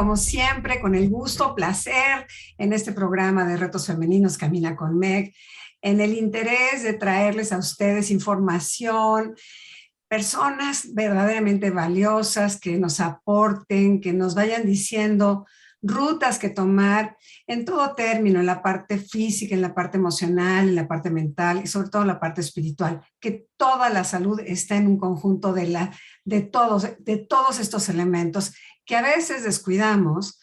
como siempre, con el gusto, placer en este programa de Retos Femeninos Camina con Meg, en el interés de traerles a ustedes información, personas verdaderamente valiosas que nos aporten, que nos vayan diciendo rutas que tomar en todo término, en la parte física, en la parte emocional, en la parte mental y sobre todo en la parte espiritual, que toda la salud está en un conjunto de todos estos elementos que a veces descuidamos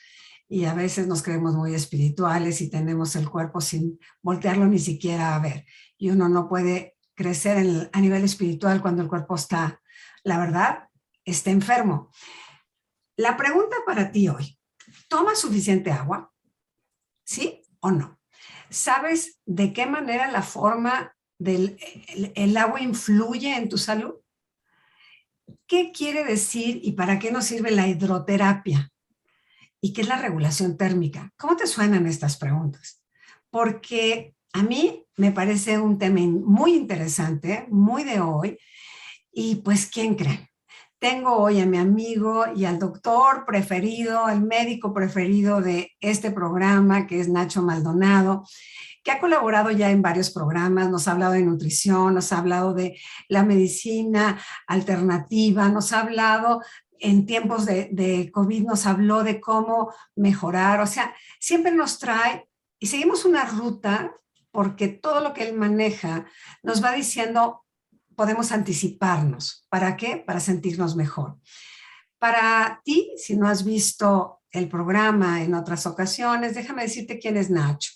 y a veces nos creemos muy espirituales y tenemos el cuerpo sin voltearlo ni siquiera a ver. Y uno no puede crecer a nivel espiritual cuando el cuerpo está, la verdad, está enfermo. La pregunta para ti hoy, ¿tomas suficiente agua? ¿Sí o no? ¿Sabes de qué manera la forma del el agua influye en tu salud? ¿Qué quiere decir y para qué nos sirve la hidroterapia? ¿Y qué es la regulación térmica? ¿Cómo te suenan estas preguntas? Porque a mí me parece un tema muy interesante, muy de hoy, y pues, ¿quién cree? Tengo hoy a mi amigo y al doctor preferido, el médico preferido de este programa, que es Nacho Maldonado, que ha colaborado ya en varios programas, nos ha hablado de nutrición, nos ha hablado de la medicina alternativa, nos ha hablado en tiempos de COVID, nos habló de cómo mejorar, o sea, siempre nos trae y seguimos una ruta porque todo lo que él maneja nos va diciendo podemos anticiparnos. ¿Para qué? Para sentirnos mejor. Para ti, si no has visto el programa en otras ocasiones, déjame decirte quién es Nacho.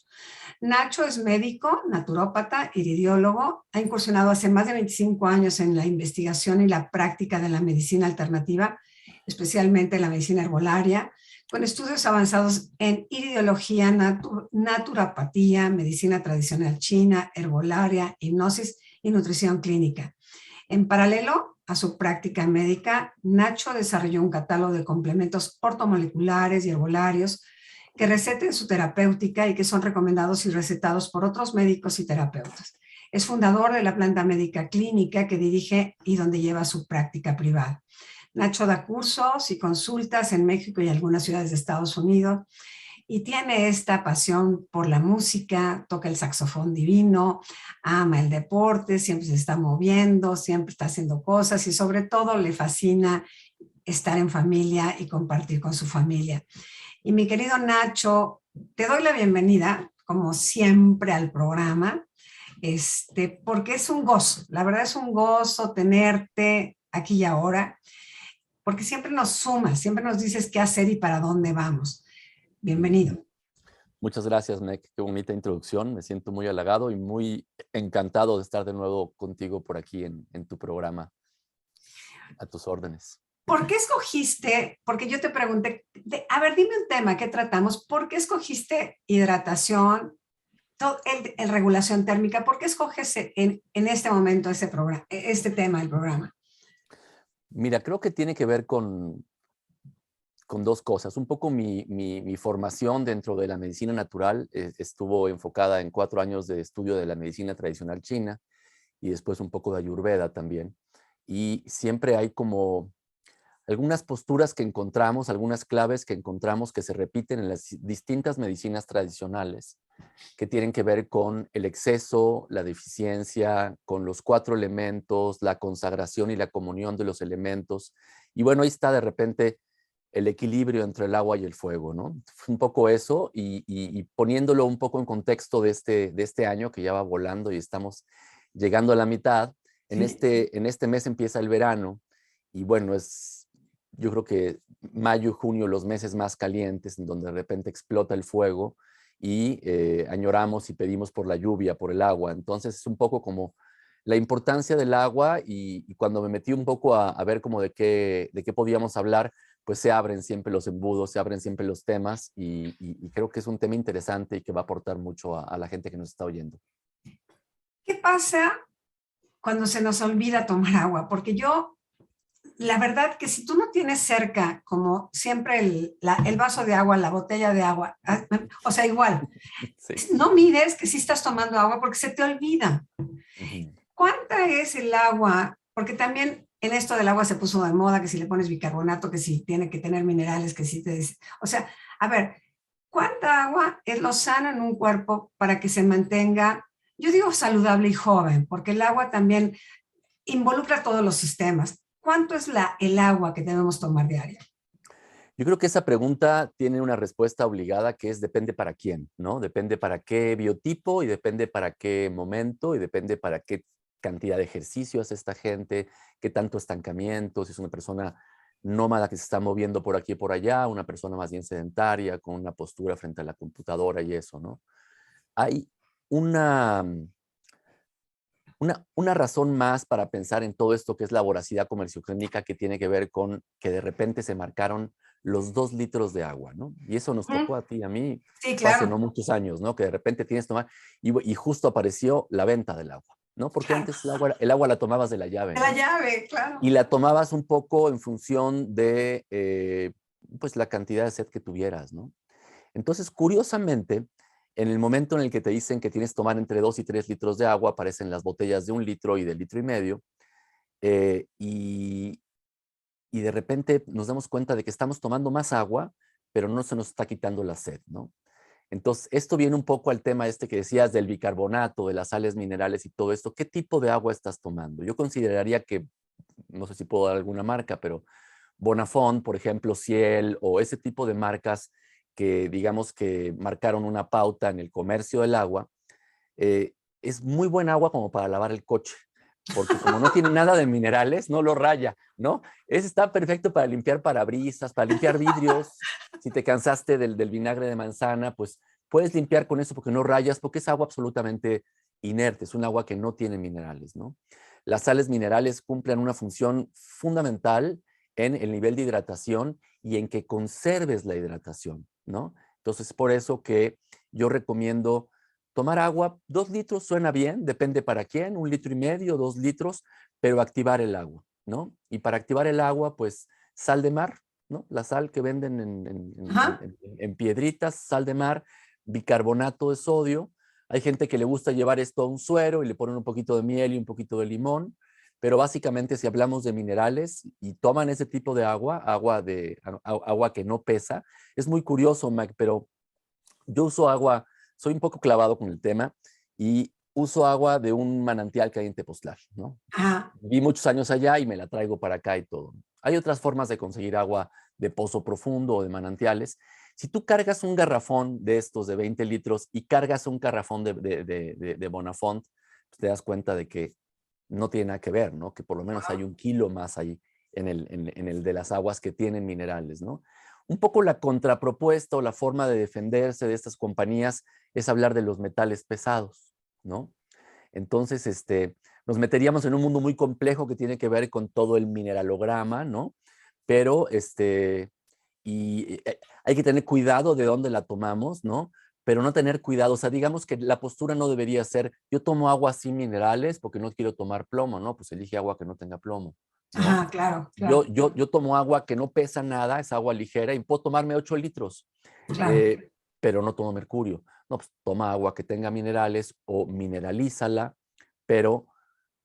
Nacho es médico, naturópata, iridiólogo, ha incursionado hace más de 25 años en la investigación y la práctica de la medicina alternativa, especialmente la medicina herbolaria, con estudios avanzados en iridiología, naturopatía, medicina tradicional china, herbolaria, hipnosis y nutrición clínica. En paralelo a su práctica médica, Nacho desarrolló un catálogo de complementos ortomoleculares y herbolarios que receten su terapéutica y que son recomendados y recetados por otros médicos y terapeutas. Es fundador de la planta médica clínica que dirige y donde lleva su práctica privada. Nacho da cursos y consultas en México y algunas ciudades de Estados Unidos y tiene esta pasión por la música, toca el saxofón divino, ama el deporte, siempre se está moviendo, siempre está haciendo cosas y sobre todo le fascina estar en familia y compartir con su familia. Y mi querido Nacho, te doy la bienvenida, como siempre, al programa, porque es un gozo, la verdad es un gozo tenerte aquí y ahora, porque siempre nos sumas, siempre nos dices qué hacer y para dónde vamos. Bienvenido. Muchas gracias, Meg. Qué bonita introducción. Me siento muy halagado y muy encantado de estar de nuevo contigo por aquí en tu programa. A tus órdenes. ¿Por qué escogiste? Porque yo te pregunté, a ver, dime un tema que tratamos. ¿Por qué escogiste hidratación, el regulación térmica? ¿Por qué escoges en este momento ese programa, este tema del programa? Mira, creo que tiene que ver con dos cosas. Un poco mi formación dentro de la medicina natural estuvo enfocada en 4 años de estudio de la medicina tradicional china y después un poco de Ayurveda también. Y siempre hay como algunas posturas que encontramos, algunas claves que encontramos que se repiten en las distintas medicinas tradicionales, que tienen que ver con el exceso, la deficiencia, con los 4 elementos, la consagración y la comunión de los elementos. Y bueno, ahí está de repente el equilibrio entre el agua y el fuego, ¿no? Un poco eso y poniéndolo un poco en contexto de este año que ya va volando y estamos llegando a la mitad. En este mes empieza el verano y bueno, yo creo que mayo y junio los meses más calientes en donde de repente explota el fuego y añoramos y pedimos por la lluvia, por el agua. Entonces es un poco como la importancia del agua y cuando me metí un poco a ver como de qué podíamos hablar, pues se abren siempre los embudos, se abren siempre los temas y creo que es un tema interesante y que va a aportar mucho a la gente que nos está oyendo. ¿Qué pasa cuando se nos olvida tomar agua? Porque la verdad que si tú no tienes cerca, como siempre, el vaso de agua, la botella de agua, o sea, igual, Sí. no mires que sí estás tomando agua porque se te olvida. Uh-huh. ¿Cuánta es el agua? Porque también en esto del agua se puso de moda, que si le pones bicarbonato, que si tiene que tener minerales, que si te... O sea, a ver, ¿cuánta agua es lo sano en un cuerpo para que se mantenga, yo digo saludable y joven, porque el agua también involucra todos los sistemas? ¿Cuánto es el agua que debemos tomar diaria? Yo creo que esa pregunta tiene una respuesta obligada que es depende para quién, ¿no? Depende para qué biotipo y depende para qué momento y depende para qué cantidad de ejercicio hace esta gente, qué tanto estancamiento, si es una persona nómada que se está moviendo por aquí y por allá, una persona más bien sedentaria, con una postura frente a la computadora y eso, ¿no? Hay una, una razón más para pensar en todo esto que es la voracidad comerciogénica que tiene que ver con que de repente se marcaron los 2 litros de agua, ¿no? Y eso nos tocó a ti y a mí, Sí, fue hace no claro, muchos años, ¿no? Que de repente tienes que tomar, y justo apareció la venta del agua, ¿no? Porque claro. antes el agua la tomabas de la llave, De la ¿no? llave, Y claro. la tomabas un poco en función de, pues, la cantidad de sed que tuvieras, ¿no? Entonces, curiosamente, en el momento en el que te dicen que tienes que tomar entre 2 y 3 litros de agua, aparecen las botellas de 1 litro y de 1,5 litros, eh, y, y de repente nos damos cuenta de que estamos tomando más agua, pero no se nos está quitando la sed, ¿no? Entonces, esto viene un poco al tema este que decías del bicarbonato, de las sales minerales y todo esto. ¿Qué tipo de agua estás tomando? Yo consideraría que, no sé si puedo dar alguna marca, pero Bonafont, por ejemplo, Ciel o ese tipo de marcas que digamos que marcaron una pauta en el comercio del agua, eh, es muy buen agua como para lavar el coche, porque como no tiene nada de minerales, no lo raya, ¿no? Ese está perfecto para limpiar parabrisas, para limpiar vidrios. Si te cansaste del vinagre de manzana, pues puedes limpiar con eso porque no rayas, porque es agua absolutamente inerte, es un agua que no tiene minerales, ¿no? Las sales minerales cumplen una función fundamental en el nivel de hidratación y en que conserves la hidratación, ¿no? Entonces, por eso que yo recomiendo tomar agua. 2 litros suena bien, depende para quién, 1,5 litros, 2 litros, pero activar el agua, ¿no? Y para activar el agua, pues sal de mar, ¿no? La sal que venden Ajá. en piedritas, sal de mar, bicarbonato de sodio. Hay gente que le gusta llevar esto a un suero y le ponen un poquito de miel y un poquito de limón, pero básicamente si hablamos de minerales y toman ese tipo de agua, agua que no pesa, es muy curioso, Mac, pero yo uso agua, soy un poco clavado con el tema y uso agua de un manantial que hay en Tepoztlán, ¿no? Ajá. Viví muchos años allá y me la traigo para acá y todo. Hay otras formas de conseguir agua de pozo profundo o de manantiales. Si tú cargas un garrafón de estos de 20 litros y cargas un garrafón de Bonafont, pues te das cuenta de que no tiene nada que ver, ¿no? Que por lo menos hay 1 kilo más ahí en el de las aguas que tienen minerales, ¿no? Un poco la contrapropuesta o la forma de defenderse de estas compañías es hablar de los metales pesados, ¿no? Entonces, nos meteríamos en un mundo muy complejo que tiene que ver con todo el mineralograma, ¿no? Pero, hay que tener cuidado de dónde la tomamos, ¿no? Pero no tener cuidado, o sea, digamos que la postura no debería ser, yo tomo agua sin minerales porque no quiero tomar plomo, ¿no? Pues elige agua que no tenga plomo, ¿no? Ajá, claro, Yo, claro, yo, yo tomo agua que no pesa nada, es agua ligera y puedo tomarme 8 litros, claro. eh, pero no tomo mercurio. No, pues toma agua que tenga minerales o mineralízala, pero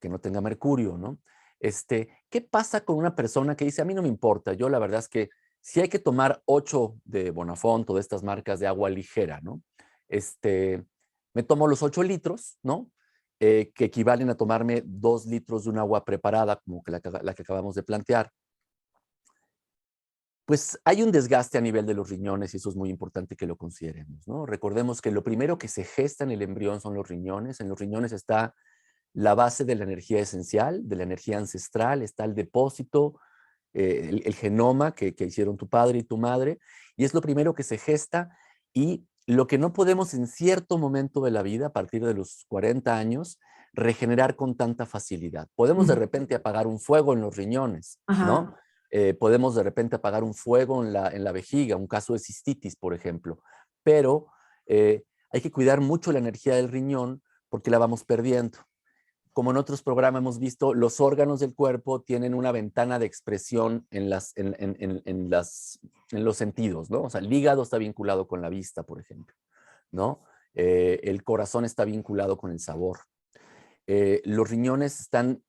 que no tenga mercurio, ¿no? ¿Qué pasa con una persona que dice, a mí no me importa? Yo la verdad es que si hay que tomar 8 de Bonafont o de estas marcas de agua ligera, ¿no? Me tomo los 8 litros, ¿no? Que equivalen a tomarme 2 litros de un agua preparada, como que la que acabamos de plantear. Pues hay un desgaste a nivel de los riñones y eso es muy importante que lo consideremos, ¿no? Recordemos que lo primero que se gesta en el embrión son los riñones. En los riñones está la base de la energía esencial, de la energía ancestral, está el depósito, el genoma que hicieron tu padre y tu madre, y es lo primero que se gesta y lo que no podemos en cierto momento de la vida, a partir de los 40 años, regenerar con tanta facilidad. Podemos de Ujú. repente apagar un fuego en los riñones, ¿no? Ajá. Podemos de repente apagar un fuego en la vejiga, un caso de cistitis, por ejemplo, pero hay que cuidar mucho la energía del riñón porque la vamos perdiendo. Como en otros programas hemos visto, los órganos del cuerpo tienen una ventana de expresión en los sentidos, ¿no? O sea, el hígado está vinculado con la vista, por ejemplo, ¿no? El corazón está vinculado con el sabor. Los riñones están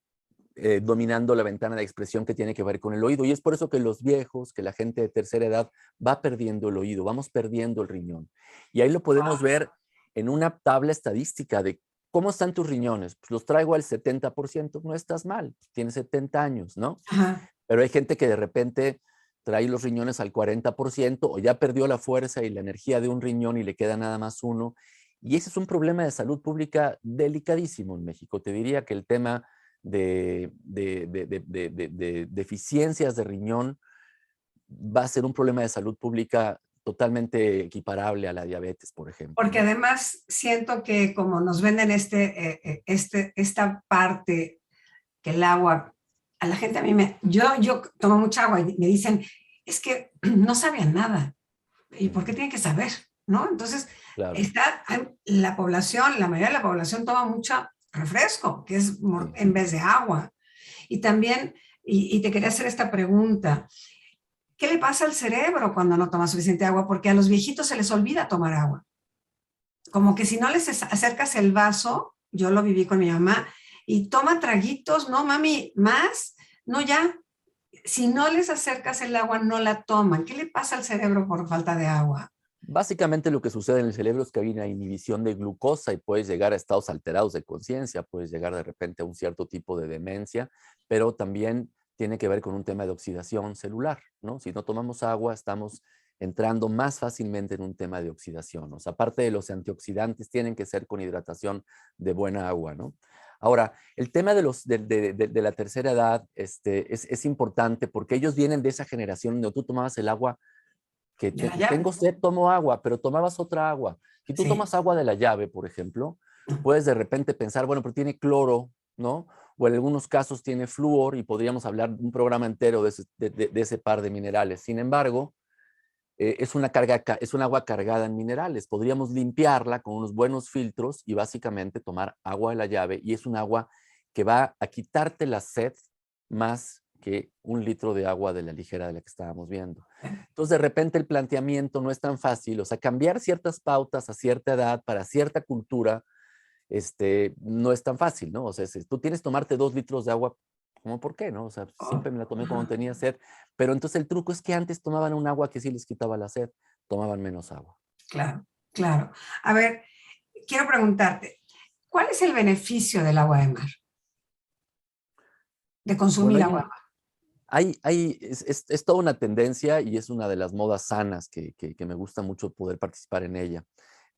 dominando la ventana de expresión que tiene que ver con el oído. Y es por eso que los viejos, que la gente de tercera edad va perdiendo el oído, vamos perdiendo el riñón. Y ahí lo podemos ver en una tabla estadística de cómo están tus riñones. Pues los traigo al 70%, no estás mal, tienes 70 años, ¿no? Ajá. Pero hay gente que de repente trae los riñones al 40% o ya perdió la fuerza y la energía de un riñón y le queda nada más uno. Y ese es un problema de salud pública delicadísimo en México. Te diría que el tema de deficiencias de riñón va a ser un problema de salud pública totalmente equiparable a la diabetes, por ejemplo, Porque ¿no? además siento que como nos venden esta parte que el agua, a la gente a mí yo tomo mucha agua y me dicen, es que no sabe a nada. ¿Y por qué tiene que saber? ¿No? Entonces, Claro. la población, la mayoría de la población toma mucho refresco, que es Sí. en vez de agua. Y también, y te quería hacer esta pregunta, ¿qué le pasa al cerebro cuando no toma suficiente agua? Porque a los viejitos se les olvida tomar agua. Como que si no les acercas el vaso, yo lo viví con mi mamá, y toma traguitos, no mami, más, no ya. Si no les acercas el agua, no la toman. ¿Qué le pasa al cerebro por falta de agua? Básicamente lo que sucede en el cerebro es que hay una inhibición de glucosa y puedes llegar a estados alterados de conciencia, puedes llegar de repente a un cierto tipo de demencia, pero también tiene que ver con un tema de oxidación celular, ¿no? Si no tomamos agua, estamos entrando más fácilmente en un tema de oxidación. O sea, aparte de los antioxidantes, tienen que ser con hidratación de buena agua, ¿no? Ahora, el tema de la tercera edad es importante porque ellos vienen de esa generación donde tú tomabas el agua De la llave. tengo sed, tomo agua, pero tomabas otra agua. Si tú Sí. tomas agua de la llave, por ejemplo, puedes de repente pensar, bueno, pero tiene cloro, ¿no? O en algunos casos tiene flúor y podríamos hablar un programa entero de ese par de minerales. Sin embargo, es un agua cargada en minerales. Podríamos limpiarla con unos buenos filtros y básicamente tomar agua de la llave y es un agua que va a quitarte la sed más que un litro de agua de la ligera de la que estábamos viendo. Entonces, de repente el planteamiento no es tan fácil, o sea, cambiar ciertas pautas a cierta edad para cierta cultura, no es tan fácil, ¿no? O sea, si tú tienes que tomarte 2 litros de agua, ¿cómo por qué, no? O sea, Oh, siempre me la tomé cuando ajá. tenía sed, pero entonces el truco es que antes tomaban un agua que sí les quitaba la sed, tomaban menos agua. Claro, claro. A ver, quiero preguntarte, ¿cuál es el beneficio del agua de mar? De Bueno, consumir agua de mar. es toda una tendencia y es una de las modas sanas que me gusta mucho poder participar en ella.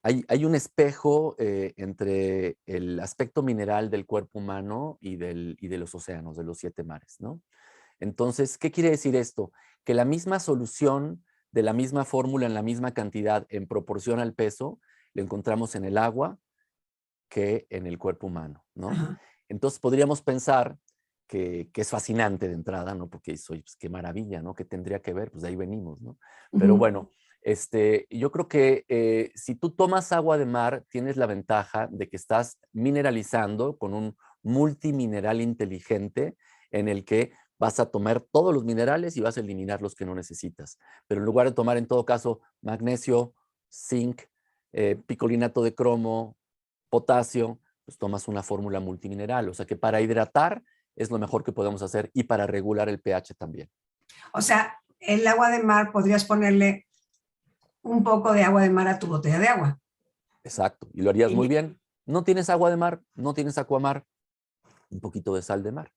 Hay un espejo entre el aspecto mineral del cuerpo humano y de los océanos, de los 7 mares, ¿no? Entonces, ¿qué quiere decir esto? Que la misma solución de la misma fórmula en la misma cantidad en proporción al peso, lo encontramos en el agua que en el cuerpo humano, ¿no? Ajá. Entonces podríamos pensar que es fascinante de entrada, ¿no? Porque soy, pues, qué maravilla, ¿no? ¿Qué tendría que ver? Pues de ahí venimos, ¿no? Pero Ujú. bueno, yo creo que si tú tomas agua de mar, tienes la ventaja de que estás mineralizando con un multimineral inteligente en el que vas a tomar todos los minerales y vas a eliminar los que no necesitas. Pero en lugar de tomar en todo caso magnesio, zinc, picolinato de cromo, potasio, pues tomas una fórmula multimineral. O sea que para hidratar es lo mejor que podemos hacer y para regular el pH también. O sea, el agua de mar podrías ponerle un poco de agua de mar a tu botella de agua. Exacto. Y lo harías muy Y- bien. No tienes agua de mar, no tienes aquamar, un poquito de sal de mar.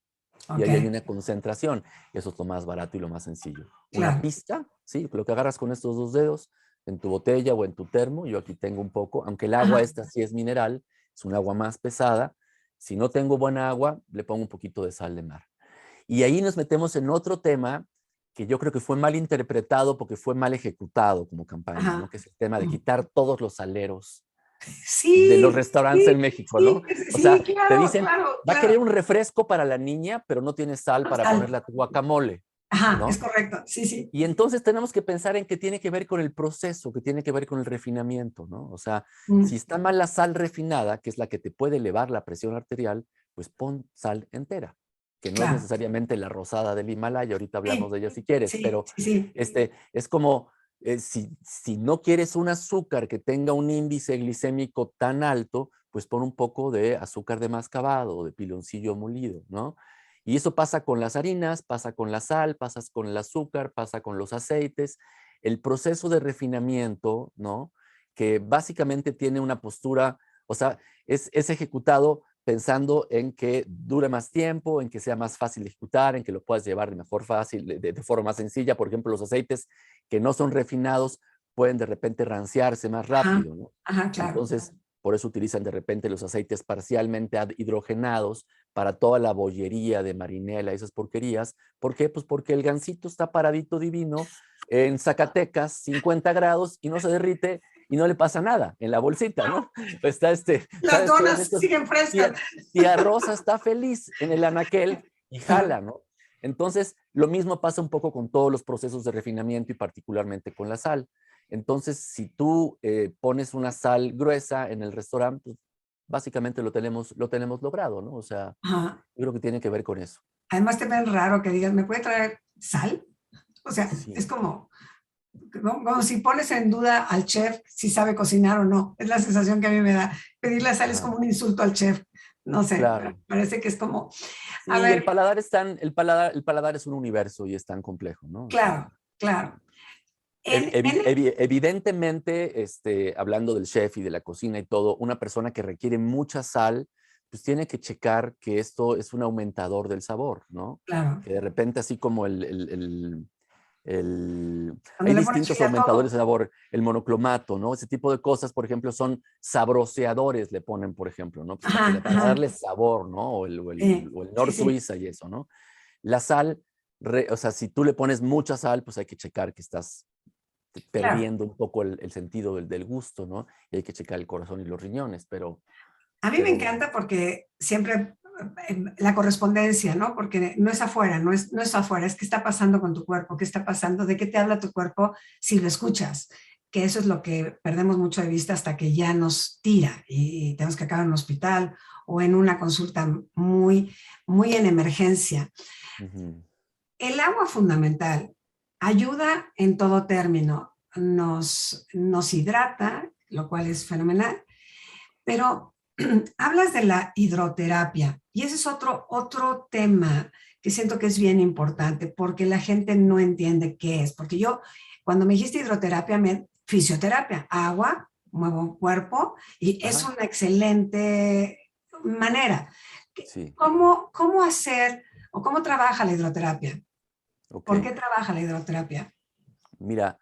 Y ok, ahí hay una concentración. Eso es lo más barato y lo más sencillo. Una claro. pizca, ¿sí? Lo que agarras con estos 2 dedos en tu botella o en tu termo. Yo aquí tengo un poco, aunque el agua Ajá. esta sí es mineral, es un agua más pesada. Si no tengo buena agua, le pongo un poquito de sal de mar. Y ahí nos metemos en otro tema que yo creo que fue mal interpretado porque fue mal ejecutado como campaña, ¿no? Ajá. Que es el tema de Mm. quitar todos los aleros de los Sí, restaurantes sí, en México, sí, ¿no? O sí, sea, te claro, dicen, claro, va a querer claro. un refresco para la niña, pero no tiene sal para Sal. ponerle a tu guacamole, Ajá, es ¿no? correcto. Sí, sí. Y entonces tenemos que pensar en que tiene que ver con el proceso, que tiene que ver con el refinamiento, ¿no? O sea, si Mm, está mal la sal refinada, que es la que te puede elevar la presión arterial, pues pon sal entera, que no es claro. necesariamente la rosada del Himalaya, ahorita hablamos Sí, de ella si quieres, sí, pero sí, sí. es como si no quieres un azúcar que tenga un índice glicémico tan alto, pues pon un poco de azúcar de mascabado o de piloncillo molido, ¿no? Y eso pasa con las harinas, pasa con la sal, pasa con el azúcar, pasa con los aceites. El proceso de refinamiento, ¿no? Que básicamente tiene una postura, o sea, es ejecutado pensando en que dure más tiempo, en que sea más fácil de ejecutar, en que lo puedas llevar de mejor fácil, de forma más sencilla. Por ejemplo, los aceites que no son refinados pueden de repente ranciarse más Ajá, rápido, ¿no? ajá, claro. Entonces, por eso utilizan de repente los aceites parcialmente hidrogenados para toda la bollería de marinela, esas porquerías. ¿Por qué? Pues porque el gansito está paradito divino en Zacatecas, 50 grados, y no se derrite y no le pasa nada en la bolsita, ¿no? Está Las ¿sabes qué, donas Ernesto? siguen frescas. Tía Rosa está feliz en el anaquel y jala, ¿no? Entonces, lo mismo pasa un poco con todos los procesos de refinamiento y particularmente con la sal. Entonces, si tú pones una sal gruesa en el restaurante, pues, básicamente lo tenemos logrado, ¿no? O sea, Ajá. yo creo que tiene que ver con eso. Además te ven raro que digas, ¿me puede traer sal? O sea, es Sí, como si pones en duda al chef si sabe cocinar o no. Es la sensación que a mí me da. Pedirle sal es como claro, un insulto al chef. No sé, claro. parece que es como, a Sí, el ver, paladar el paladar es un universo y es tan complejo, ¿no? O sea, claro, claro. En evidentemente, hablando del chef y de la cocina y todo, una persona que requiere mucha sal, pues tiene que checar que esto es un aumentador del sabor, ¿no? claro, Que de repente, así como cuando hay le pones distintos chile a aumentadores todo. de sabor, el monocromato, ¿no? Ese tipo de cosas, por ejemplo, son sabroseadores, le ponen, por ejemplo, ¿no? Pues Ajá, para ajá. darle sabor, ¿no? O el Sí, Nor sí, Suiza y eso, ¿no? La sal, o sea, si tú le pones mucha sal, pues hay que checar que estás claro. perdiendo un poco el sentido del gusto, ¿no? Y hay que checar el corazón y los riñones, A mí me pero encanta porque siempre la correspondencia, ¿no? Porque no es afuera, no es afuera, es qué está pasando con tu cuerpo, qué está pasando, de qué te habla tu cuerpo si lo escuchas, que eso es lo que perdemos mucho de vista hasta que ya nos tira y tenemos que acabar en un hospital o en una consulta muy, muy en emergencia. ujú, El agua fundamental ayuda en todo término, nos hidrata, lo cual es fenomenal, pero hablas de la hidroterapia y ese es otro tema que siento que es bien importante porque la gente no entiende qué es. Porque yo, cuando me dijiste hidroterapia, fisioterapia, agua, muevo cuerpo y es ajá, una excelente manera. sí, ¿Cómo hacer o cómo trabaja la hidroterapia? ok. ¿Por qué trabaja la hidroterapia? Mira,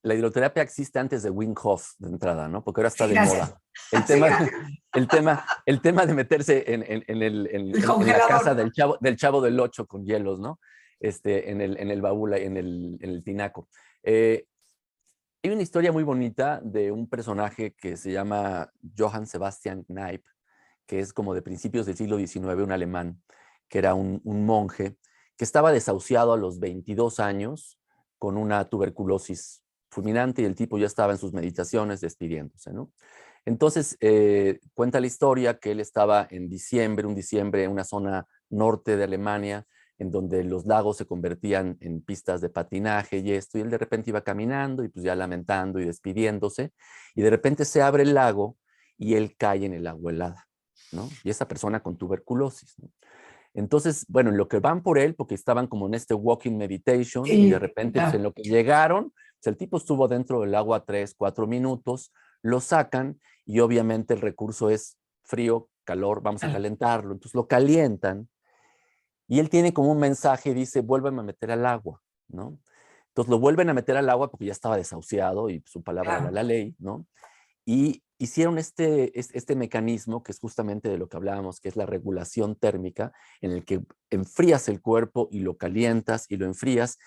la hidroterapia existe antes de Wim Hof de entrada, ¿no? Porque ahora está Sí, de gracias. moda. El Sí, tema, gracias. el tema de meterse El en la casa congelador. del chavo del Ocho con hielos, ¿no? En el baúl, en el tinaco. Eh, Hay una historia muy bonita de un personaje que se llama Johann Sebastian Kneipp, que es como de principios del siglo XIX, un alemán, que era un monje, que estaba desahuciado a los 22 años con una tuberculosis fulminante y el tipo ya estaba en sus meditaciones despidiéndose, ¿no? Entonces, cuenta la historia que él estaba en diciembre, un diciembre, en una zona norte de Alemania, en donde los lagos se convertían en pistas de patinaje y esto, y él de repente iba caminando y pues ya lamentando y despidiéndose, y de repente se abre el lago y él cae en el agua helada, ¿no? Y esa persona con tuberculosis, ¿no? Entonces, bueno, en lo que van por él, porque estaban como en este walking meditation, y de Sí, repente, pues en claro. lo que llegaron, pues el tipo estuvo dentro del agua 3, 4 minutos, lo sacan, y obviamente el recurso es frío, calor, vamos a Claro. calentarlo. Entonces lo calientan, y él tiene como un mensaje, dice, vuélveme a meter al agua, ¿no? Entonces lo vuelven a meter al agua porque ya estaba desahuciado y su palabra era Claro. la ley, ¿no? Y hicieron este mecanismo que es justamente de lo que hablábamos, que es la regulación térmica, en el que enfrías el cuerpo y lo calientas y lo enfrías.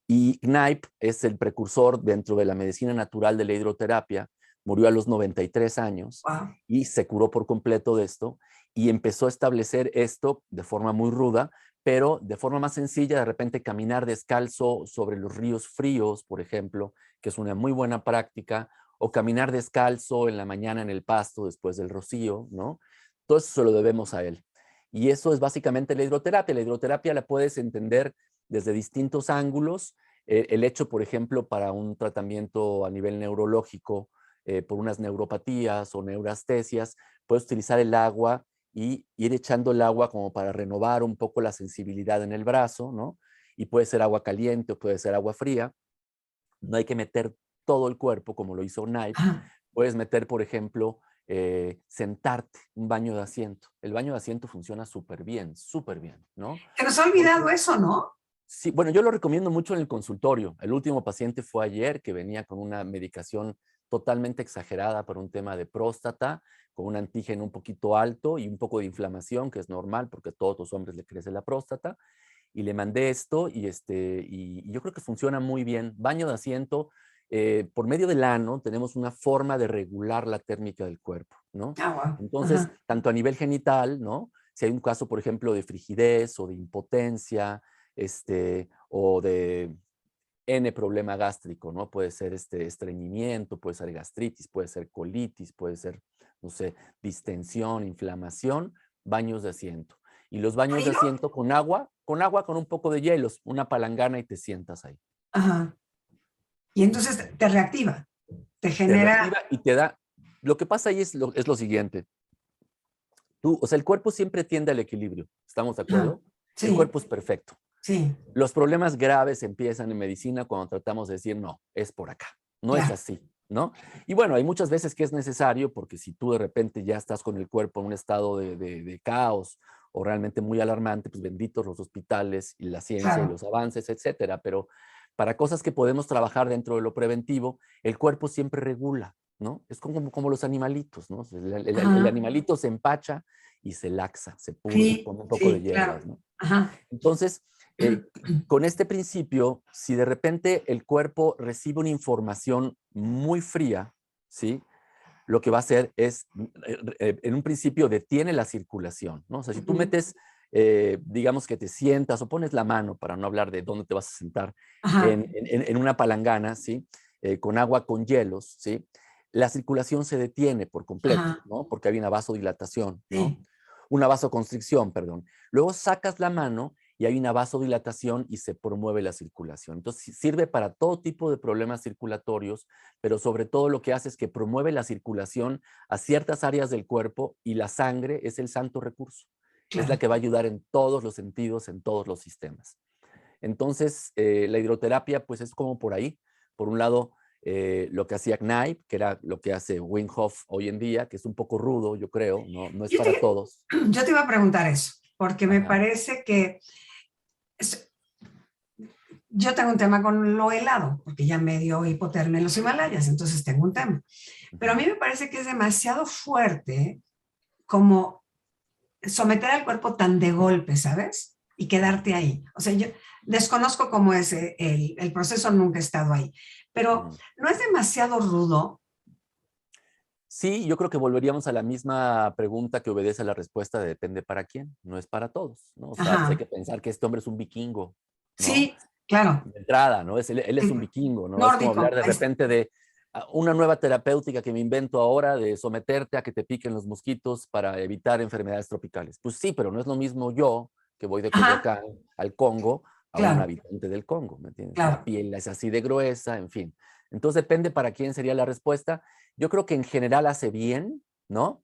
Y Kneipp es el precursor dentro de la medicina natural de la hidroterapia. Murió a los 93 años Wow. y se curó por completo de esto y empezó a establecer esto de forma muy ruda, pero de forma más sencilla, de repente caminar descalzo sobre los ríos fríos, por ejemplo, que es una muy buena práctica, o caminar descalzo en la mañana en el pasto después del rocío, ¿no? Todo eso se lo debemos a él. Y eso es básicamente la hidroterapia. La hidroterapia la puedes entender desde distintos ángulos. El hecho, por ejemplo, para un tratamiento a nivel neurológico, por unas neuropatías o neurastesias, puedes utilizar el agua y ir echando el agua como para renovar un poco la sensibilidad en el brazo, ¿no? Y puede ser agua caliente o puede ser agua fría. No hay que meter todo el cuerpo como lo hizo Knife. Ajá. Puedes meter, por ejemplo, sentarte, un baño de asiento. El baño de asiento funciona súper bien, ¿no? Se nos ha olvidado Porque, eso, ¿no? sí, bueno, yo lo recomiendo mucho en el consultorio. El último paciente fue ayer, que venía con una medicación totalmente exagerada para un tema de próstata, con un antígeno un poquito alto y un poco de inflamación, que es normal porque a todos los hombres le crece la próstata. Y le mandé esto y yo creo que funciona muy bien. Baño de asiento, por medio del ano tenemos una forma de regular la térmica del cuerpo, ¿no? Ah, wow. Entonces, Ajá. tanto a nivel genital, ¿no? Si hay un caso, por ejemplo, de frigidez o de impotencia, o de N problema gástrico, ¿no? Puede ser estreñimiento, puede ser gastritis, puede ser colitis, puede ser, no sé, distensión, inflamación, baños de asiento. Y los baños de ¿Frío? asiento con agua con un poco de hielos, una palangana y te sientas ahí. Ajá. Y entonces te reactiva, te Te genera. reactiva y te da. Lo que pasa ahí es lo siguiente. O sea, el cuerpo siempre tiende al equilibrio. ¿Estamos de Ajá. acuerdo? El Sí, cuerpo es perfecto. sí, Los problemas graves empiezan en medicina cuando tratamos de decir, no, es por acá, no es claro. así, ¿no? Y bueno, hay muchas veces que es necesario porque si tú de repente ya estás con el cuerpo en un estado de caos o realmente muy alarmante, pues benditos los hospitales y la ciencia y Claro. los avances, etcétera. Pero para cosas que podemos trabajar dentro de lo preventivo, el cuerpo siempre regula, ¿no? Es como los animalitos, ¿no? El Ajá. animalito se empacha y se laxa, se purga, Sí, pone un poco de sí, hierbas, claro. ¿no? Ajá. Entonces, con este principio, si de repente el cuerpo recibe una información muy fría, ¿sí? Lo que va a hacer es, en un principio, detiene la circulación, ¿no? O sea, si tú Ujú. metes, digamos que te sientas o pones la mano, para no hablar de dónde te vas a sentar, Ajá. en una palangana, ¿sí? Con agua con hielos, ¿sí? La circulación se detiene por completo, Ajá. ¿no? Porque hay una vasodilatación, ¿no? Sí, Una vasoconstricción, perdón. Luego sacas la mano y hay una vasodilatación y se promueve la circulación. Entonces, sirve para todo tipo de problemas circulatorios, pero sobre todo lo que hace es que promueve la circulación a ciertas áreas del cuerpo y la sangre es el santo recurso. Es la claro. que va a ayudar en todos los sentidos, en todos los sistemas. Entonces, la hidroterapia, pues es como por ahí. Por un lado, lo que hacía Knipe, que era lo que hace Wim Hof hoy en día, que es un poco rudo, yo creo, no es Yo para te, todos. yo te iba a preguntar eso, porque me Ajá. parece que yo tengo un tema con lo helado, porque ya me dio hipotermia en los Himalayas, entonces tengo un tema. Pero a Ujú. mí me parece que es demasiado fuerte como someter al cuerpo tan de golpe, ¿sabes? Y quedarte ahí. O sea, yo desconozco cómo es el proceso, nunca he estado ahí, pero Ujú. no es demasiado rudo. Sí, yo creo que volveríamos a la misma pregunta que obedece a la respuesta de depende para quién, no es para todos, ¿no? O sea, pues hay Ajá. que pensar que este hombre es un vikingo, ¿no? Sí, claro. De entrada, ¿no? Él es Sí. un vikingo, ¿no? Es como hablar Nórdico. de Ahí está. repente de una nueva terapéutica que me invento ahora de someterte a que te piquen los mosquitos para evitar enfermedades tropicales. Pues sí, pero no es lo mismo yo, que voy de Ajá, Coyoacán al Congo, a un claro, habitante del Congo, ¿me entiendes? La claro. piel es así de gruesa, en fin. Entonces depende para quién sería la respuesta. Yo creo que en general hace bien, ¿no?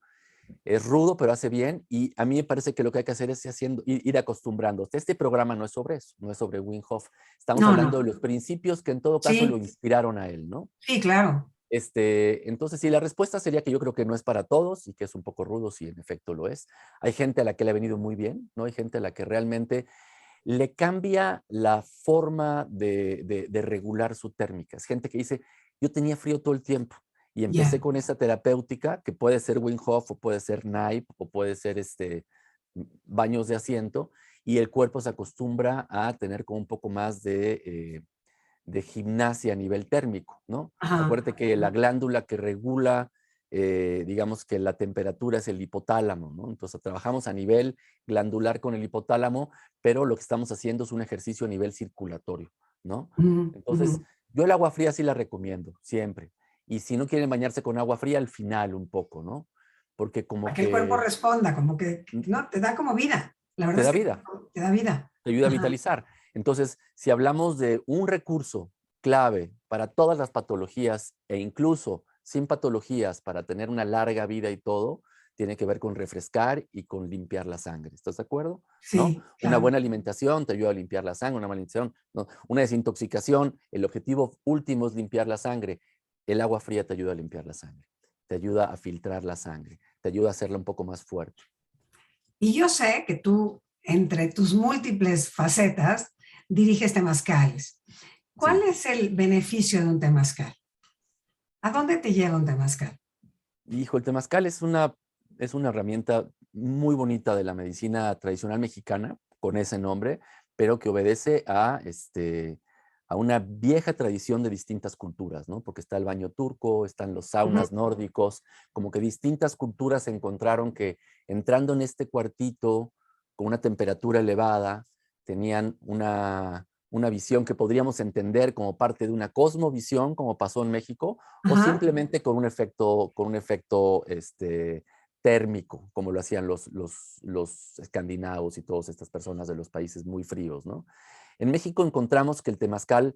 Es rudo, pero hace bien. Y a mí me parece que lo que hay que hacer es ir acostumbrándose. Este programa no es sobre eso, no es sobre Wim Hof. Estamos No, hablando no. de los principios que en todo caso lo Sí, inspiraron a él, ¿no? sí, claro. Entonces, sí, la respuesta sería que yo creo que no es para todos y que es un poco rudo, si en efecto lo es. Hay gente a la que le ha venido muy bien, ¿no? Hay gente a la que realmente le cambia la forma de regular su térmica. Es gente que dice, yo tenía frío todo el tiempo y empecé Ya. con esa terapéutica, que puede ser Wim Hof o puede ser Knipe o puede ser baños de asiento, y el cuerpo se acostumbra a tener como un poco más de gimnasia a nivel térmico, ¿no? Ajá. Acuérdate que la glándula que regula, digamos que la temperatura es el hipotálamo, ¿no? Entonces trabajamos a nivel glandular con el hipotálamo, pero lo que estamos haciendo es un ejercicio a nivel circulatorio, ¿no? Ujú, Entonces, ujú. yo el agua fría sí la recomiendo, siempre. Y si no quieren bañarse con agua fría, al final un poco, ¿no? Porque como Para que el cuerpo que responda, como que, no, te da como vida. La verdad te es da que vida, te da vida. te ayuda a Ajá. vitalizar. Entonces, si hablamos de un recurso clave para todas las patologías e incluso sin patologías para tener una larga vida y todo, tiene que ver con refrescar y con limpiar la sangre. ¿Estás de acuerdo? Sí, ¿No? claro. Una buena alimentación te ayuda a limpiar la sangre, una mala alimentación, ¿no? Una desintoxicación, el objetivo último es limpiar la sangre. El agua fría te ayuda a limpiar la sangre, te ayuda a filtrar la sangre, te ayuda a hacerla un poco más fuerte. Y yo sé que tú, entre tus múltiples facetas, diriges temazcales. ¿Cuál Sí. es el beneficio de un temazcal? ¿A dónde te lleva un temazcal? Hijo, el temazcal es una herramienta muy bonita de la medicina tradicional mexicana, con ese nombre, pero que obedece a una vieja tradición de distintas culturas, ¿no? Porque está el baño turco, están los saunas nórdicos, como que distintas culturas se encontraron que entrando en este cuartito con una temperatura elevada, tenían una visión que podríamos entender como parte de una cosmovisión, como pasó en México, o Ajá. simplemente con un efecto térmico, como lo hacían los escandinavos y todas estas personas de los países muy fríos, ¿no? En México encontramos que el temazcal,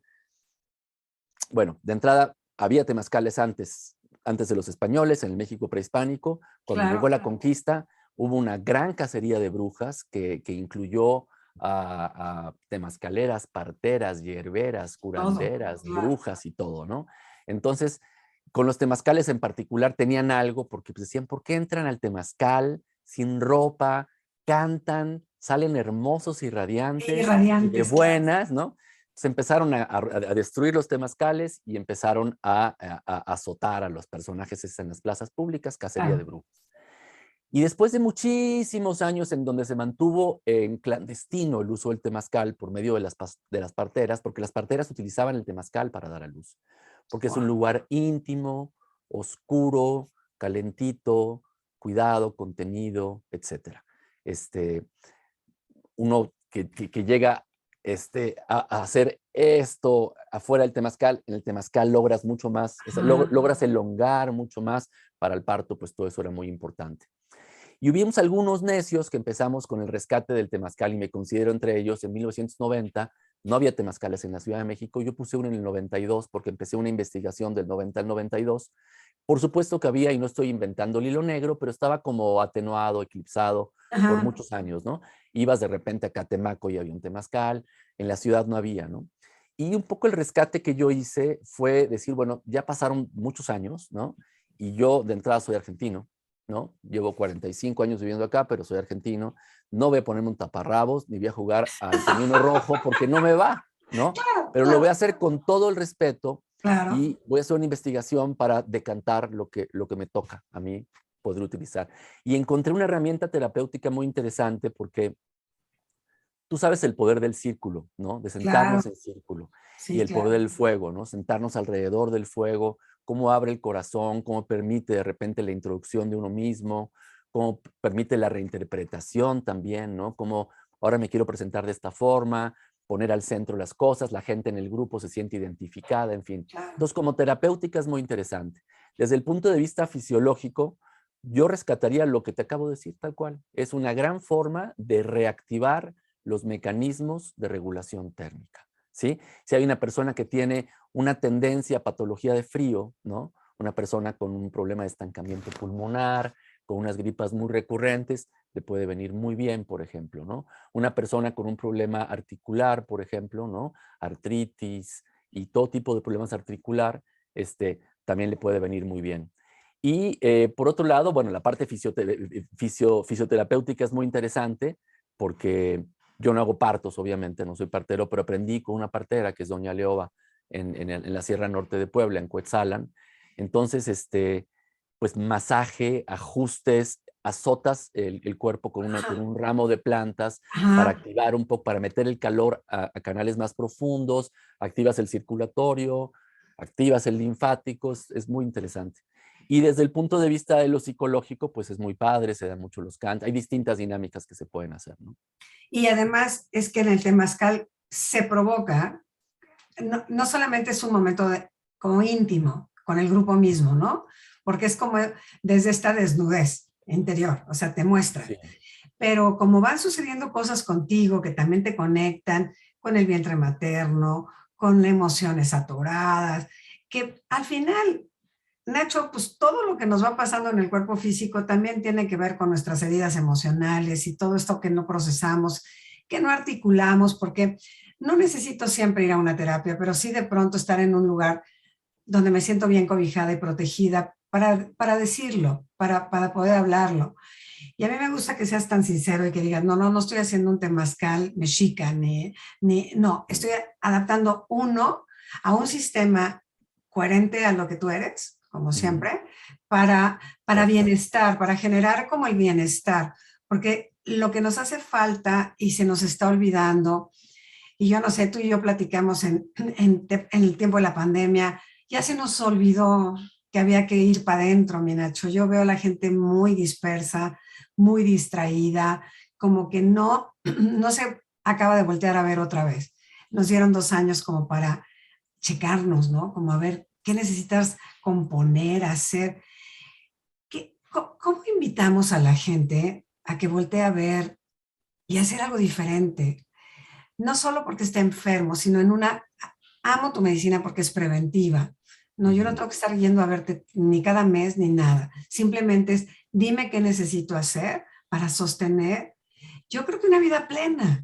bueno, de entrada había temazcales antes de los españoles, en el México prehispánico. Cuando Claro. llegó la conquista, hubo una gran cacería de brujas que incluyó a temazcaleras, parteras, hierberas, Todo, curanderas, claro. brujas y todo, ¿no? Entonces, con los temazcales en particular tenían algo, porque pues, decían, ¿por qué entran al temazcal sin ropa, cantan, salen hermosos y Y radiantes y de radiantes, claro. buenas, ¿no? Se empezaron a destruir los temazcales y empezaron a azotar a los personajes en las plazas públicas, cacería de Claro. brujas. Y después de muchísimos años en donde se mantuvo en clandestino el uso del temazcal por medio de las parteras, porque las parteras utilizaban el temazcal para dar a luz, porque es un Wow. lugar íntimo, oscuro, calentito, cuidado, contenido, etc. Este, Uno que llega a hacer esto afuera del temazcal, en el temazcal logras mucho más, logras elongar mucho más para el parto, pues todo eso era muy importante. Y hubimos algunos necios que empezamos con el rescate del temazcal y me considero entre ellos. En 1990 no había temazcales en la Ciudad de México, yo puse uno en el 92 porque empecé una investigación del 90 al 92. Por supuesto que había, y no estoy inventando el hilo negro, pero estaba como atenuado, eclipsado por Ajá. muchos años, ¿no? Ibas de repente a Catemaco y había un temazcal, en la ciudad no había, ¿no? Y un poco el rescate que yo hice fue decir, bueno, ya pasaron muchos años, ¿no? Y yo de entrada soy argentino, ¿no? Llevo 45 años viviendo acá, pero soy argentino. No voy a ponerme un taparrabos ni voy a jugar al peñuno rojo porque no me va, ¿no? Claro, Pero lo claro, voy a hacer con todo el respeto claro. y voy a hacer una investigación para decantar lo que me toca a mí poder utilizar. Y encontré una herramienta terapéutica muy interesante porque tú sabes el poder del círculo, ¿no? De Claro, sentarnos en círculo y sí, el poder claro. del fuego, ¿no? Sentarnos alrededor del fuego, cómo abre el corazón, cómo permite de repente la introducción de uno mismo, cómo permite la reinterpretación también, ¿no? Cómo ahora me quiero presentar de esta forma, poner al centro las cosas, la gente en el grupo se siente identificada, en fin. Claro. Entonces, como terapéutica es muy interesante. Desde el punto de vista fisiológico, yo rescataría lo que te acabo de decir tal cual. Es una gran forma de reactivar los mecanismos de regulación térmica, ¿sí? Si hay una persona que tiene una tendencia a patología de frío, ¿no? Una persona con un problema de estancamiento pulmonar, con unas gripas muy recurrentes, le puede venir muy bien, por ejemplo, ¿no? Una persona con un problema articular, por ejemplo, ¿no? Artritis y todo tipo de problemas articular, también le puede venir muy bien. Y por otro lado, bueno, la parte fisioterapéutica es muy interesante porque yo no hago partos, obviamente, no soy partero, pero aprendí con una partera que es doña Leoba en la Sierra Norte de Puebla, en Cuetzalan. Entonces, pues masaje, ajustes, azotas el cuerpo con un ramo de plantas para Ajá. activar un poco, para meter el calor a canales más profundos, activas el circulatorio, activas el linfático, es muy interesante. Y desde el punto de vista de lo psicológico, pues es muy padre, se dan mucho los cantos, hay distintas dinámicas que se pueden hacer, ¿no? Y además es que en el temazcal se provoca, no solamente es un momento como íntimo con el grupo mismo, ¿no? Porque es como desde esta desnudez interior, o sea, te muestra. Sí. Pero como van sucediendo cosas contigo que también te conectan con el vientre materno, con emociones atoradas, que al final Nacho, pues todo lo que nos va pasando en el cuerpo físico también tiene que ver con nuestras heridas emocionales y todo esto que no procesamos, que no articulamos, porque no necesito siempre ir a una terapia, pero sí de pronto estar en un lugar donde me siento bien cobijada y protegida para decirlo, para poder hablarlo. Y a mí me gusta que seas tan sincero y que digas, no, no, no estoy haciendo un temazcal mexica, no, estoy adaptando uno a un sistema coherente a lo que tú eres, como Ujú. siempre, para Gracias. bienestar, para generar como el bienestar, porque lo que nos hace falta y se nos está olvidando, y yo no sé, tú y yo platicamos en el tiempo de la pandemia, ya se nos olvidó que había que ir para adentro, mi Nacho. Yo veo a la gente muy dispersa, muy distraída, como que no, no se acaba de voltear a ver otra vez. Nos dieron 2 años como para checarnos, ¿no? Como a ver qué necesitas componer, hacer. ¿Cómo invitamos a la gente a que voltee a ver y hacer algo diferente? No solo porque está enfermo, sino en una, amo tu medicina porque es preventiva. No, yo no Ujú. tengo que estar yendo a verte ni cada mes ni nada. Simplemente es, dime qué necesito hacer para sostener, yo creo que una vida plena.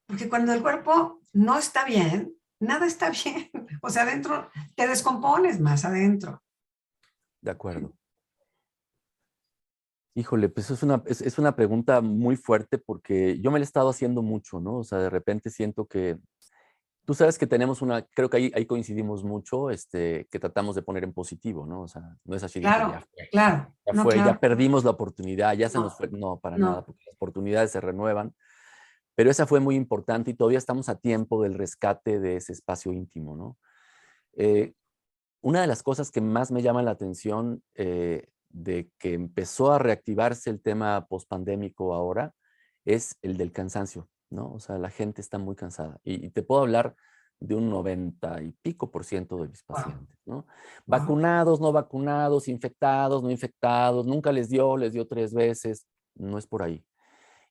Porque cuando el cuerpo no está bien, nada está bien. O sea, adentro te descompones más adentro. De acuerdo. Híjole, pues es una pregunta muy fuerte porque yo me la he estado haciendo mucho, ¿no? O sea, de repente siento que tú sabes que tenemos una, creo que ahí coincidimos mucho, que tratamos de poner en positivo, ¿no? O sea, no es así de que Claro, claro, ya no, fue, ya claro, perdimos la oportunidad, ya se nos no, fue. No, para nada, no, porque las oportunidades se renuevan, pero esa fue muy importante y todavía estamos a tiempo del rescate de ese espacio íntimo, ¿no? Eh, una de las cosas que más me llama la atención de que empezó a reactivarse el tema pospandémico ahora es el del cansancio, ¿no? O sea, la gente está muy cansada. Y te puedo hablar de un 90 y pico por ciento de mis wow, pacientes, ¿no? wow, Vacunados, no vacunados, infectados, no infectados, nunca les dio 3 veces, no es por ahí.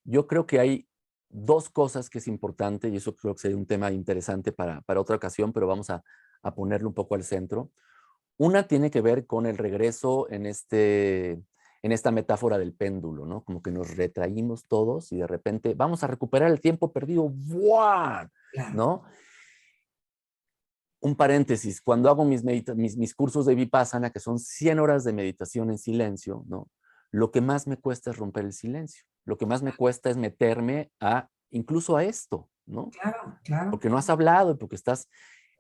Yo creo que hay dos cosas que es importante, y eso creo que sería un tema interesante para otra ocasión, pero vamos a ponerlo un poco al centro. Una tiene que ver con el regreso en esta metáfora del péndulo, ¿no? Como que nos retraímos todos y de repente vamos a recuperar el tiempo perdido, ¡buah! claro, ¿No? Un paréntesis, cuando hago mis cursos de Vipassana, que son 100 horas de meditación en silencio, ¿no? Lo que más me cuesta es romper el silencio. Lo que más me cuesta es meterme incluso a esto, ¿no? claro, claro, Porque no has hablado, porque estás.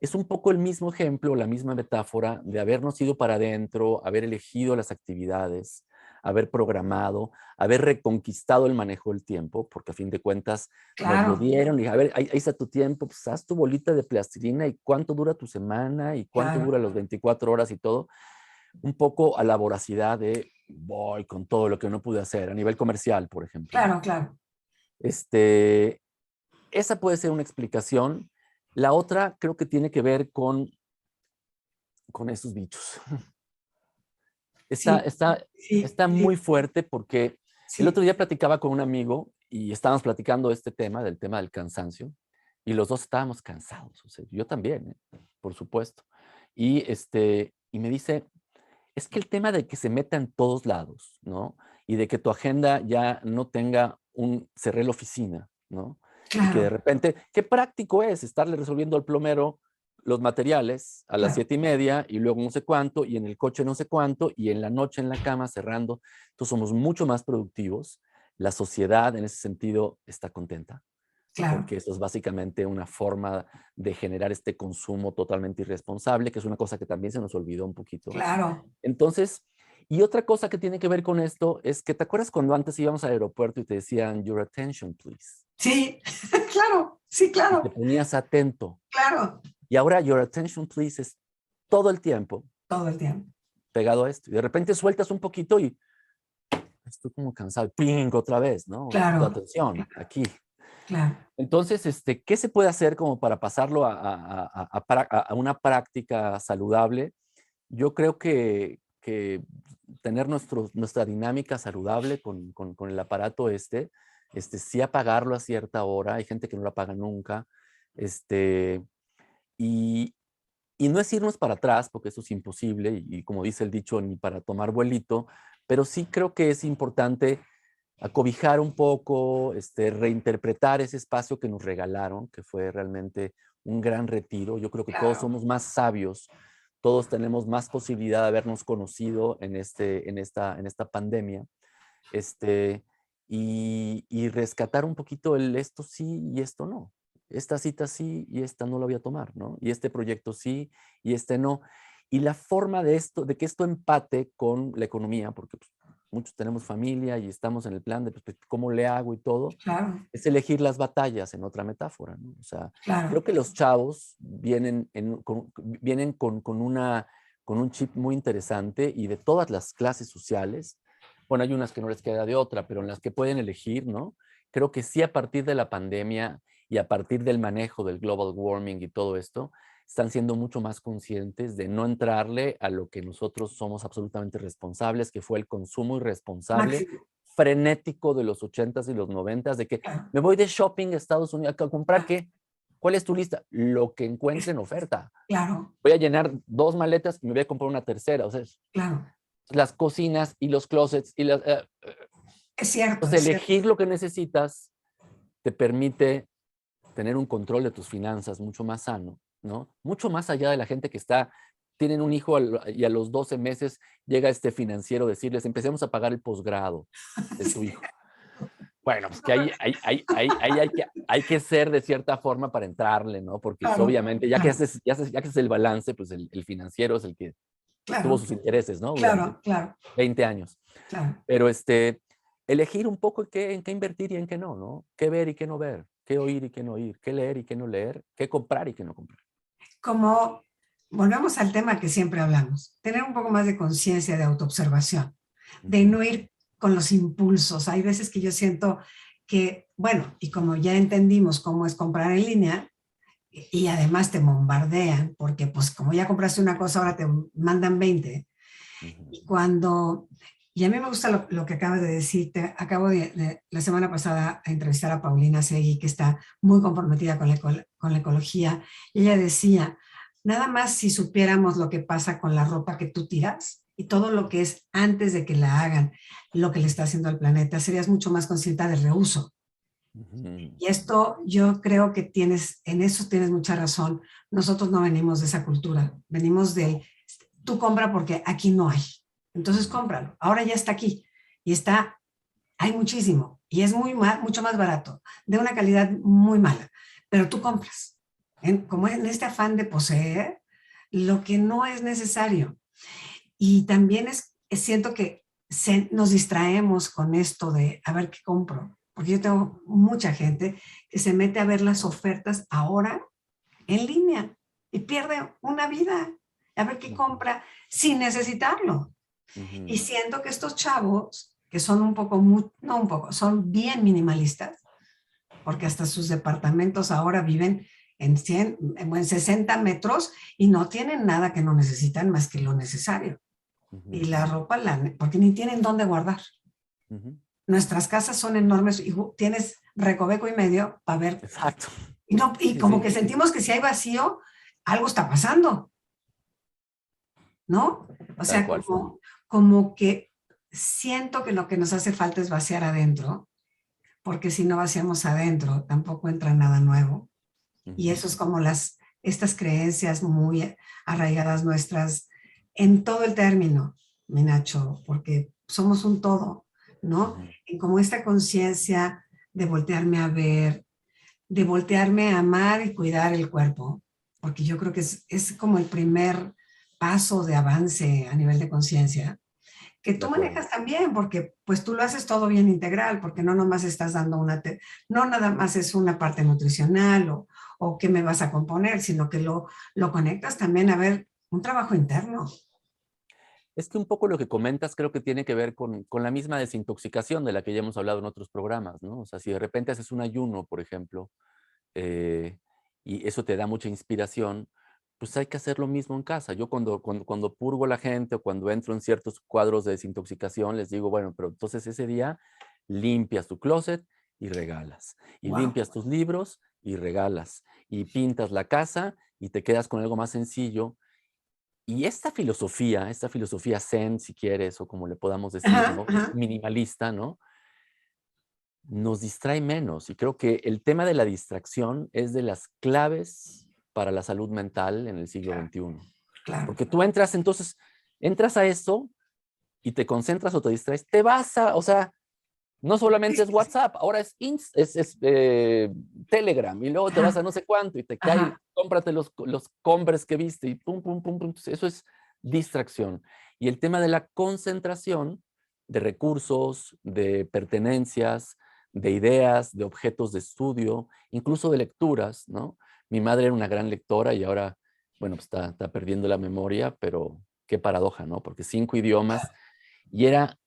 Es un poco el mismo ejemplo, la misma metáfora de habernos ido para adentro, haber elegido las actividades, haber programado, haber reconquistado el manejo del tiempo, porque a fin de cuentas nos lo claro, dieron y a ver, ahí está tu tiempo, pues haz tu bolita de plastilina y cuánto dura tu semana y cuánto claro, dura las 24 horas y todo, un poco a la voracidad de voy con todo lo que no pude hacer a nivel comercial, por ejemplo, ¿no? claro, claro. Este, esa puede ser una explicación. La otra creo que tiene que ver con esos bichos. Está, Sí, está, sí, está sí, muy fuerte porque el sí, otro día platicaba con un amigo y estábamos platicando del tema del cansancio, y los dos estábamos cansados. O sea, yo también, por supuesto. Y me dice, es que el tema de que se meta en todos lados, ¿no? Y de que tu agenda ya no tenga cerré la oficina, ¿no? Y que de claro, repente, qué práctico es estarle resolviendo al plomero los materiales a las claro, 7:30 y luego no sé cuánto, y en el coche no sé cuánto, y en la noche en la cama cerrando. Entonces somos mucho más productivos. La sociedad en ese sentido está contenta claro, porque eso es básicamente una forma de generar este consumo totalmente irresponsable, que es una cosa que también se nos olvidó un poquito. claro. Entonces, y otra cosa que tiene que ver con esto es que te acuerdas cuando antes íbamos al aeropuerto y te decían, your attention, please, Sí, claro, sí, y te claro, ponías atento. claro, Y ahora, your attention, please, es todo el tiempo todo el tiempo. pegado a esto. Y de repente sueltas un poquito y estoy como cansado, ping, otra vez, ¿no? Tu Claro, atención, aquí. claro, Entonces, ¿qué se puede hacer como para pasarlo a una práctica saludable? Yo creo que tener nuestra dinámica saludable con el aparato sí apagarlo a cierta hora, hay gente que no lo apaga nunca, este, y, Y no es irnos para atrás, porque eso es imposible, y como dice el dicho, ni para tomar vuelito, pero sí creo que es importante acobijar un poco, reinterpretar ese espacio que nos regalaron, que fue realmente un gran retiro. Yo creo que todos Claro. somos más sabios, todos tenemos más posibilidad de habernos conocido en esta pandemia, y rescatar un poquito el esto sí y esto no. Esta cita sí y esta no la voy a tomar, ¿no? Y este proyecto sí y este no. Y la forma de que esto empate con la economía, porque pues, muchos tenemos familia y estamos en el plan de pues, cómo le hago y todo, Claro, es elegir las batallas en otra metáfora, ¿no? O sea, creo claro. que los chavos vienen con un chip muy interesante y de todas las clases sociales. Bueno, hay unas que no les queda de otra, pero en las que pueden elegir, ¿no? Creo que sí, a partir de la pandemia y a partir del manejo del global warming y todo esto, están siendo mucho más conscientes de no entrarle a lo que nosotros somos absolutamente responsables, que fue el consumo irresponsable, Máximo. frenético de los 80s y los 90s, de que Claro, me voy de shopping a Estados Unidos a comprar claro, qué. ¿Cuál es tu lista? Lo que encuentre en oferta. claro, Voy a llenar 2 maletas y me voy a comprar una tercera. O sea, claro. las cocinas y los closets y Es cierto, entonces es cierto. elegir lo que necesitas te permite tener un control de tus finanzas mucho más sano, ¿no? Mucho más allá de la gente que tienen un hijo y a los 12 meses llega este financiero a decirles, empecemos a pagar el posgrado de su Sí. hijo. Bueno, pues que hay que ser de cierta forma para entrarle, ¿no? Porque pues, Claro, obviamente claro, ya que haces el balance, pues el financiero es el que tuvo claro, sus intereses, ¿no? Durante claro, claro, 20 años. claro. Pero elegir un poco en qué invertir y en qué no, ¿no? Qué ver y qué no ver, qué oír y qué no oír, qué leer y qué no leer, qué comprar y qué no comprar. Como volvemos al tema que siempre hablamos, tener un poco más de conciencia de autoobservación, de Ujú, no ir con los impulsos. Hay veces que yo siento que, bueno, y como ya entendimos cómo es comprar en línea, y además te bombardean, porque pues como ya compraste una cosa, ahora te mandan 20. ujú, Y cuando, y a mí me gusta lo que acabas de decir, acabo la semana pasada a entrevistar a Paulina Segui, que está muy comprometida con la ecología, y ella decía, nada más si supiéramos lo que pasa con la ropa que tú tiras y todo lo que es antes de que la hagan, lo que le está haciendo al planeta, serías mucho más consciente del reuso. ujú, Y esto yo creo que en eso tienes mucha razón. Nosotros no venimos de esa cultura, venimos del, tú compra porque aquí no hay. Entonces ujú, cómpralo. Ahora ya está aquí y está, hay muchísimo y es mucho más barato, de una calidad muy mala, pero tú compras. Como en este afán de poseer lo que no es necesario. Y también siento que nos distraemos con esto de a ver qué compro, porque yo tengo mucha gente que se mete a ver las ofertas ahora en línea y pierde una vida a ver qué ujú, compra sin necesitarlo. Y ujú, siento que estos chavos, que son un poco, no un poco, son bien minimalistas, porque hasta sus departamentos ahora viven en 100, en 60 metros y no tienen nada que no necesitan más que lo necesario. Y ujú, la ropa, porque ni tienen dónde guardar. ujú. Nuestras casas son enormes y tienes recoveco y medio para ver. Exacto. Y, no, y Sí, como sí. que sentimos que si hay vacío, algo está pasando, ¿no? O Tal sea, cual. como que siento que lo que nos hace falta es vaciar adentro, porque si no vaciamos adentro, tampoco entra nada nuevo. Y Ujú, eso es como estas creencias muy arraigadas nuestras en todo el término, mi Nacho, porque somos un todo, ¿no? ujú, En como esta conciencia de voltearme a ver, de voltearme a amar y cuidar el cuerpo, porque yo creo que es como el primer paso de avance a nivel de conciencia, que de tú acuerdo. manejas también, porque pues tú lo haces todo bien integral, porque no nomás estás dando no nada más es una parte nutricional o qué me vas a componer, sino que lo conectas también a ver un trabajo interno. Es que un poco lo que comentas creo que tiene que ver con la misma desintoxicación de la que ya hemos hablado en otros programas, ¿no? O sea, si de repente haces un ayuno, por ejemplo, eh, y eso te da mucha inspiración, pues hay que hacer lo mismo en casa. Yo cuando purgo a la gente o cuando entro en ciertos cuadros de desintoxicación, les digo, bueno, pero entonces ese día limpias tu closet y regalas, y Wow. limpias tus libros y regalas, y pintas la casa y te quedas con algo más sencillo. Y esta filosofía zen, si quieres, o como le podamos decir, Ajá, ¿no? Es ajá. minimalista, ¿no? Nos distrae menos. Y creo que el tema de la distracción es de las claves para la salud mental en el siglo Claro, XXI. claro. Porque tú entras a eso y te concentras o te distraes, te vas a, o sea, no Sí, solamente es sí, sí. WhatsApp, ahora es Telegram y luego te vas Ajá, a no sé cuánto y te cae, ajá. cómprate los Converse que viste y pum, pum, pum, pum. Entonces, eso es distracción. Y el tema de la concentración de recursos, de pertenencias, de ideas, de objetos de estudio, incluso de lecturas, ¿no? Mi madre era una gran lectora y ahora, bueno, pues está perdiendo la memoria, pero qué paradoja, ¿no? Porque 5 idiomas y era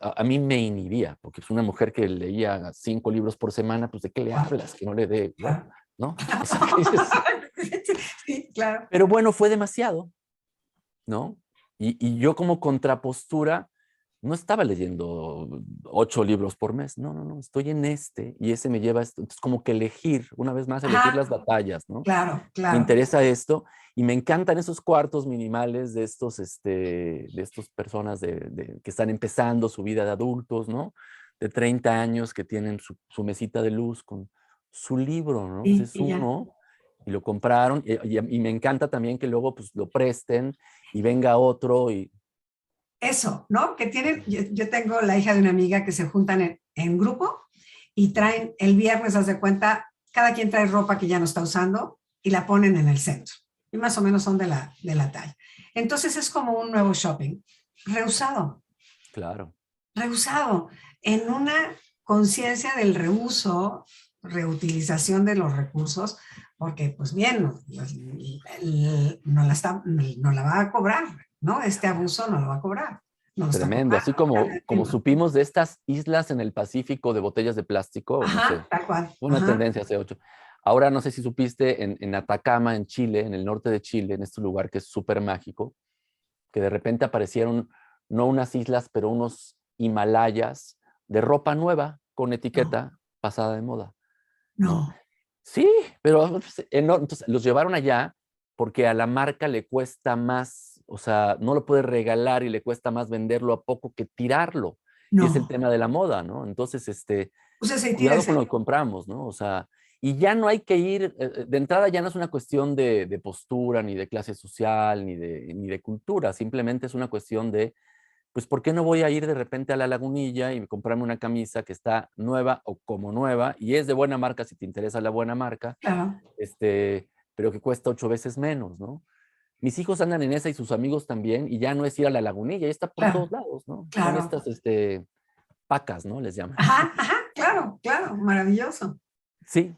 a mí me inhibía, porque es una mujer que leía 5 libros por semana, pues ¿de qué le Guau, hablas? Que no le dé, claro. ¿no? O sea, que dices, Sí, claro. pero bueno, fue demasiado, ¿no? Y yo como contrapostura no estaba leyendo 8 libros por mes, no, no, no, estoy en este y ese me lleva a esto. Entonces como que elegir, una vez más, elegir las Ajá, batallas, ¿no? claro, Me claro. interesa esto y me encantan esos cuartos minimales de estos personas que están empezando su vida de adultos, ¿no? De 30 años que tienen su mesita de luz con su libro, ¿no? Ese es Y ya. uno y lo compraron y me encanta también que luego pues lo presten y venga otro y Eso, ¿no? Que tienen, yo tengo la hija de una amiga que se juntan en grupo y traen el viernes, haz de cuenta, cada quien trae ropa que ya no está usando y la ponen en el centro. Y más o menos son de la talla. Entonces es como un nuevo shopping, reusado, claro, reusado, en una conciencia del reuso, reutilización de los recursos, porque pues bien, no la va a cobrar, ¿no? Este abuso no lo va a cobrar, no lo está tremendo. cobrando. Así como supimos de estas islas en el Pacífico de botellas de plástico, no sé, Ajá, tal cual. una Ajá. tendencia hace 8. Ahora no sé si supiste en Atacama, en Chile, en el norte de Chile, en este lugar que es súper mágico, que de repente aparecieron no unas islas, pero unos Himalayas de ropa nueva con No, etiqueta pasada de moda, ¿no? no, Sí, pero pues, entonces los llevaron allá porque a la marca le cuesta más, o sea, no lo puede regalar y le cuesta más venderlo a poco que tirarlo. Y es el no. tema de la moda, ¿no? Entonces, Usa ese y tira cuidado con ese. lo que compramos, ¿no? O sea, y ya no hay que ir, de entrada ya no es una cuestión de postura, ni de clase social, ni de cultura, simplemente es una cuestión de, pues, ¿por qué no voy a ir de repente a la Lagunilla y comprarme una camisa que está nueva o como nueva y es de buena marca si te interesa la buena marca, Claro, pero que cuesta 8 veces menos, ¿no? Mis hijos andan en esa y sus amigos también, y ya no es ir a la Lagunilla, ya está por todos claro, lados, ¿no? Son claro. estas, pacas, ¿no? Les llaman. Ajá, ajá, claro, claro, maravilloso. Sí,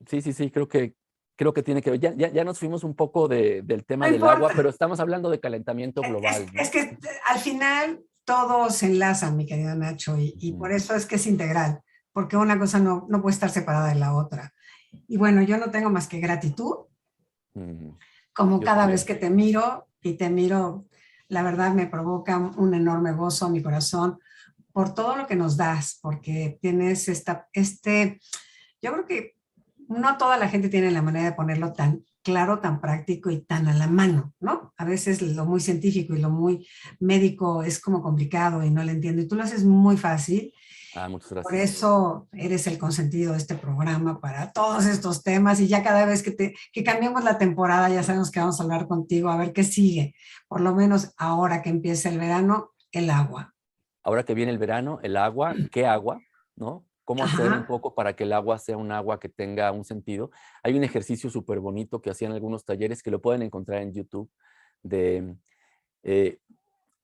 sí, sí, sí, creo que tiene que ver. Ya nos fuimos un poco del No tema del agua, importa. pero estamos hablando de calentamiento global, Es ¿no? que al final todo se enlaza, mi querido Nacho, y por Ujú, eso es que es integral, porque una cosa no puede estar separada de la otra. Y bueno, yo no tengo más que gratitud, ujú. como Yo cada vez también. que te miro y te miro, la verdad me provoca un enorme gozo a mi corazón por todo lo que nos das, porque tienes yo creo que no toda la gente tiene la manera de ponerlo tan claro, tan práctico y tan a la mano, ¿no? A veces lo muy científico y lo muy médico es como complicado y no lo entiendo. Y tú lo haces muy fácil. Ah, muchas Por gracias. eso eres el consentido de este programa para todos estos temas y ya cada vez que cambiemos la temporada ya sabemos que vamos a hablar contigo a ver qué sigue. Por lo menos ahora que empieza el verano, el agua. Ahora que viene el verano, el agua, ¿qué agua? ¿No? ¿Cómo hacer un Ajá, poco para que el agua sea un agua que tenga un sentido? Hay un ejercicio súper bonito que hacían algunos talleres que lo pueden encontrar en YouTube de eh,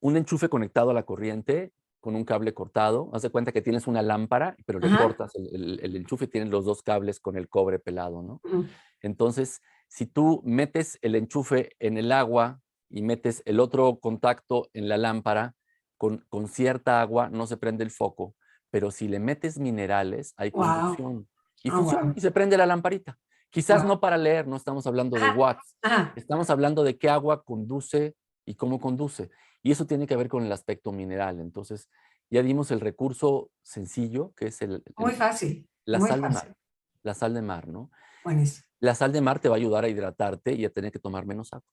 un enchufe conectado a la corriente con un cable cortado. Haz de cuenta que tienes una lámpara, pero le ajá. cortas el enchufe y tienes los dos cables con el cobre pelado, ¿no? Ujú. Entonces, si tú metes el enchufe en el agua y metes el otro contacto en la lámpara, con cierta agua no se prende el foco, pero si le metes minerales, hay Wow. conducción. Y Ah, funciona, wow. y se prende la lamparita. Quizás Wow. no para leer, no estamos hablando de Ajá, watts, ajá. estamos hablando de qué agua conduce y cómo conduce. Y eso tiene que ver con el aspecto mineral. Entonces, ya dimos el recurso sencillo, que es Muy fácil, la muy sal de mar. fácil. La sal de mar, ¿no? Buenísimo. La sal de mar te va a ayudar a hidratarte y a tener que tomar menos agua.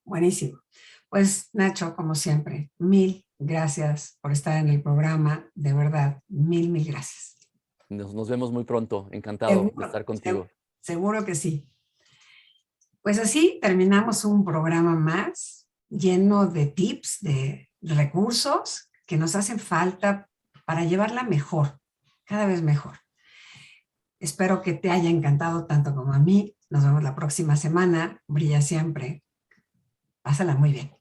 Buenísimo. Pues Nacho, como siempre, mil gracias por estar en el programa. De verdad, mil gracias. Nos vemos muy pronto. Encantado de Seguro, estar contigo. seguro que sí. Pues así terminamos un programa más lleno de tips, de recursos que nos hacen falta para llevarla mejor, cada vez mejor. Espero que te haya encantado tanto como a mí. Nos vemos la próxima semana. Brilla siempre. Pásala muy bien.